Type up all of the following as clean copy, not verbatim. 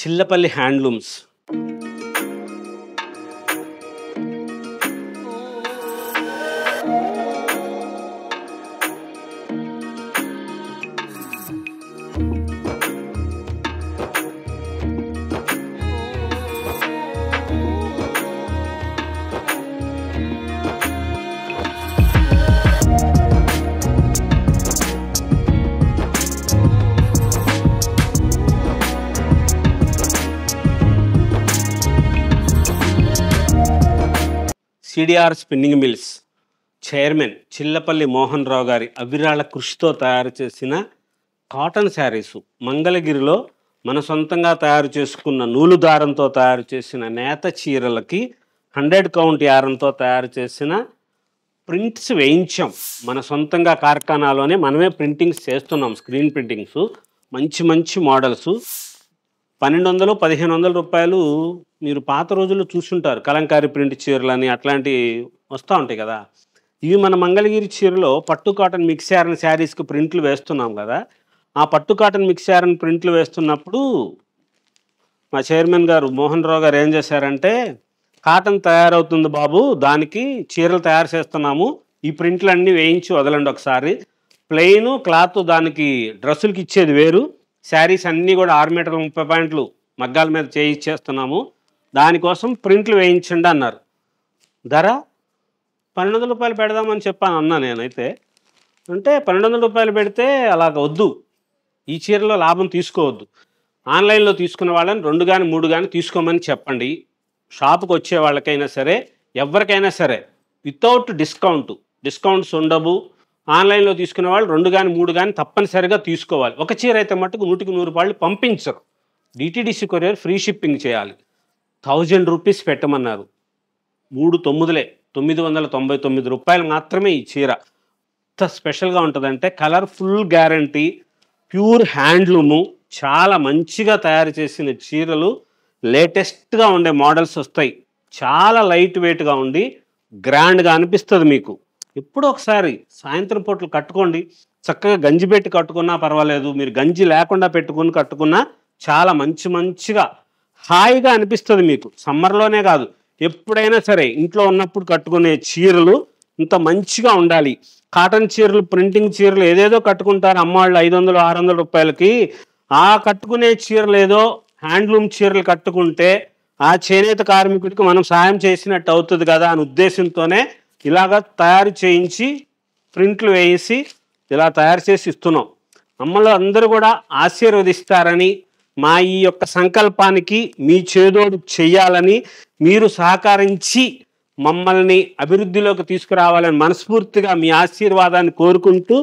Chillapalli handlooms. CDR spinning mills chairman Chillapalli Mohan Rao గారి అవిరాళ కృషితో తయారు చేసిన కాటన్ శారీసు, మంగళగిరిలో మన సొంతంగా తయారు చేసుకున్న నూలు దారంతో తయారు చేసిన నేత చీరలకి 100 కౌంట్ యారంతో తయారు చేసిన ప్రింట్స్ వేయించాం. మన సొంతంగా కార్ఖానాలోనే మనమే ప్రింటింగ్స్ చేస్తున్నాం, స్క్రీన్ ప్రింటింగ్స్. మంచి మంచి మోడల్స్ 1200-1500 రూపాయలు. మీరు పాత రోజుల్లో చూసుంటారు, కలంకారీ ప్రింట్ చీరలని అట్లాంటివి వస్తూ ఉంటాయి కదా. ఇవి మన మంగళగిరి చీరలో పట్టు కాటన్ మిక్స్ యారన్ శారీస్కి ప్రింట్లు వేస్తున్నాం కదా. ఆ పట్టు కాటన్ మిక్స్ యారన్ ప్రింట్లు వేస్తున్నప్పుడు మా చైర్మన్ గారు మోహన్ రావు గారు ఏం చేశారంటే, కాటన్ తయారవుతుంది బాబు, దానికి చీరలు తయారు చేస్తున్నాము, ఈ ప్రింట్లు అన్నీ వేయించి వదలండి ఒకసారి. ప్లెయిన్ క్లాత్ దానికి డ్రెస్సులకి ఇచ్చేది వేరు, శారీస్ అన్నీ కూడా 6 మీటర్ల 30 పాయింట్లు మగ్గాల మీద చేయిచ్చేస్తున్నాము, దానికోసం ప్రింట్లు వేయించండి అన్నారు. ధర 1200 రూపాయలు పెడదామని చెప్పాను అన్నా నేనైతే. అంటే 1200 రూపాయలు పెడితే అలాగ వద్దు, ఈ చీరలో లాభం తీసుకోవద్దు, ఆన్లైన్లో తీసుకున్న వాళ్ళని 2 కానీ 3 కానీ తీసుకోమని చెప్పండి. షాపుకి వచ్చే వాళ్ళకైనా సరే, ఎవరికైనా సరే వితౌట్ డిస్కౌంట్స్ ఉండవు. ఆన్లైన్లో తీసుకునే వాళ్ళు 2 కానీ 3 కానీ తప్పనిసరిగా తీసుకోవాలి. ఒక చీర అయితే మట్టుకు 100కి 100 రూపాయలు పంపించరు. డిటిడిసి కొరియర్ ఫ్రీ షిప్పింగ్ చేయాలి. 1000 రూపీస్ పెట్టమన్నారు. 999 రూపాయలు మాత్రమే ఈ చీర. ఎంత స్పెషల్గా ఉంటుందంటే, కలర్ఫుల్ గ్యారంటీ, ప్యూర్ హ్యాండ్లూము, చాలా మంచిగా తయారు చేసిన చీరలు, లేటెస్ట్గా ఉండే మోడల్స్ వస్తాయి. చాలా లైట్ వెయిట్గా ఉండి గ్రాండ్గా అనిపిస్తుంది మీకు. ఎప్పుడో ఒకసారి సాయంత్రం పూటలు కట్టుకోండి, చక్కగా గంజి పెట్టి కట్టుకున్నా పర్వాలేదు, మీరు గంజి లేకుండా పెట్టుకుని కట్టుకున్నా చాలా మంచిగా హాయిగా అనిపిస్తుంది మీకు. సమ్మర్లోనే కాదు, ఎప్పుడైనా సరే ఇంట్లో ఉన్నప్పుడు కట్టుకునే చీరలు ఇంత మంచిగా ఉండాలి. కాటన్ చీరలు, ప్రింటింగ్ చీరలు ఏదేదో కట్టుకుంటారు అమ్మవాళ్ళు 500-600 రూపాయలకి. ఆ కట్టుకునే చీరలు ఏదో హ్యాండ్లూమ్ చీరలు కట్టుకుంటే ఆ చేనేత కార్మికుడికి మనం సాయం చేసినట్టు అవుతుంది కదా అని ఉద్దేశంతోనే ఇలాగ తయారు చేయించి ప్రింట్లు వేసి ఇలా తయారు చేసి ఇస్తున్నాం. మమ్మల్ని అందరూ కూడా ఆశీర్వదిస్తారని, మా ఈ యొక్క సంకల్పానికి మీ చేదోడు చెయ్యాలని, మీరు సహకరించి మమ్మల్ని అభివృద్ధిలోకి తీసుకురావాలని మనస్ఫూర్తిగా మీ ఆశీర్వాదాన్ని కోరుకుంటూ,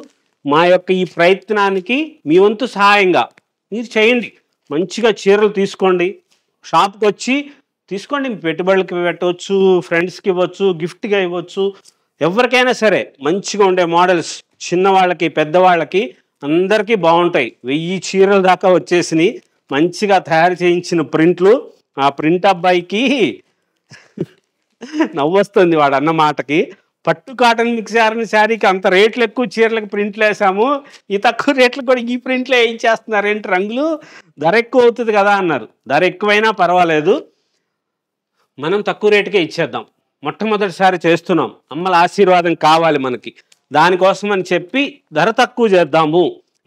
మా యొక్క ఈ ప్రయత్నానికి మీ వంతు సహాయంగా మీరు చేయండి. మంచిగా చీరలు తీసుకోండి, షాప్కి వచ్చి తీసుకోండి. పెట్టుబడులకి పెట్టవచ్చు, ఫ్రెండ్స్కి ఇవ్వచ్చు, గిఫ్ట్గా ఇవ్వచ్చు, ఎవరికైనా సరే. మంచిగా ఉండే మోడల్స్ చిన్నవాళ్ళకి పెద్దవాళ్ళకి అందరికీ బాగుంటాయి. 1000 చీరల దాకా వచ్చేసినాయి మంచిగా తయారు చేయించిన ప్రింట్లు. ఆ ప్రింట్ అబ్బాయికి నవ్వొస్తుంది వాడు అన్న మాటకి. పట్టు కాటన్ మిక్స్ యారన్ శారీకి అంత రేట్లు ఎక్కువ చీరలకు ప్రింట్లు వేసాము, ఈ తక్కువ రేట్లు కూడా ఈ ప్రింట్లు వేయించేస్తున్నారు ఏంటి, రంగులు ధర ఎక్కువ అవుతుంది కదా అన్నారు. ధర ఎక్కువైనా పర్వాలేదు, మనం తక్కువ రేటుకే ఇచ్చేద్దాం. మొట్టమొదటిసారి చేస్తున్నాం, అమ్మల ఆశీర్వాదం కావాలి మనకి. దానికోసం అని చెప్పి ధర తక్కువ చేద్దాము,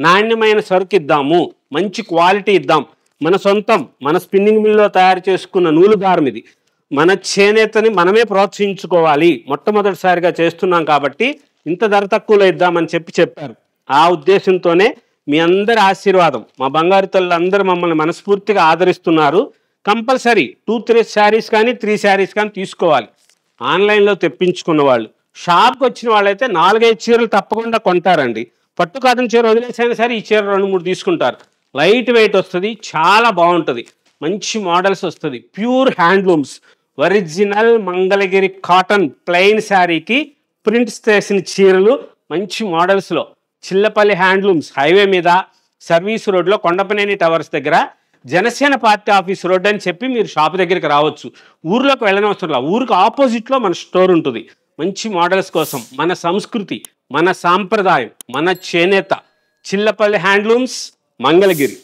నాణ్యమైన సరుకు ఇద్దాము, మంచి క్వాలిటీ ఇద్దాం. మన సొంతం, మన స్పిన్నింగ్ మిల్లో తయారు చేసుకున్న నూలు దారం ఇది. మన చేనేతని మనమే ప్రోత్సహించుకోవాలి. మొట్టమొదటిసారిగా చేస్తున్నాం కాబట్టి ఇంత ధర తక్కువలో ఇద్దామని చెప్పారు. ఆ ఉద్దేశంతోనే మీ అందరి ఆశీర్వాదం, మా బంగారు తల్లులందరూ మమ్మల్ని మనస్ఫూర్తిగా ఆదరిస్తున్నారు. కంపల్సరీ 2-3 శారీస్ కానీ 3 శారీస్ కానీ తీసుకోవాలి. ఆన్లైన్లో తెప్పించుకున్న వాళ్ళు, షాప్కి వచ్చిన వాళ్ళైతే 4-5 చీరలు తప్పకుండా కొంటారండి. పట్టు కాటన్ చీర వదిలేసైనా సరే ఈ చీర 2-3 తీసుకుంటారు. లైట్ వెయిట్ వస్తుంది, చాలా బాగుంటుంది, మంచి మోడల్స్ వస్తుంది. Pure handlooms, original Mangalagiri cotton plain శారీకి ప్రింట్స్ చేసిన చీరలు మంచి మోడల్స్లో. చిల్లపల్లి హ్యాండ్లూమ్స్ హైవే మీద సర్వీస్ రోడ్లో కొండపనేని టవర్స్ దగ్గర జనసేన పార్టీ ఆఫీస్ రోడ్ అని చెప్పి మీరు షాప్ దగ్గరికి రావచ్చు. ఊర్లోకి వెళ్ళనవసరం లేదు, ఊరికి ఆపోజిట్లో మన స్టోర్ ఉంటుంది. మంచి మోడల్స్ కోసం, మన సంస్కృతి, మన సాంప్రదాయం, మన చేనేత, చిల్లపల్లి హ్యాండ్లూమ్స్ మంగళగిరి.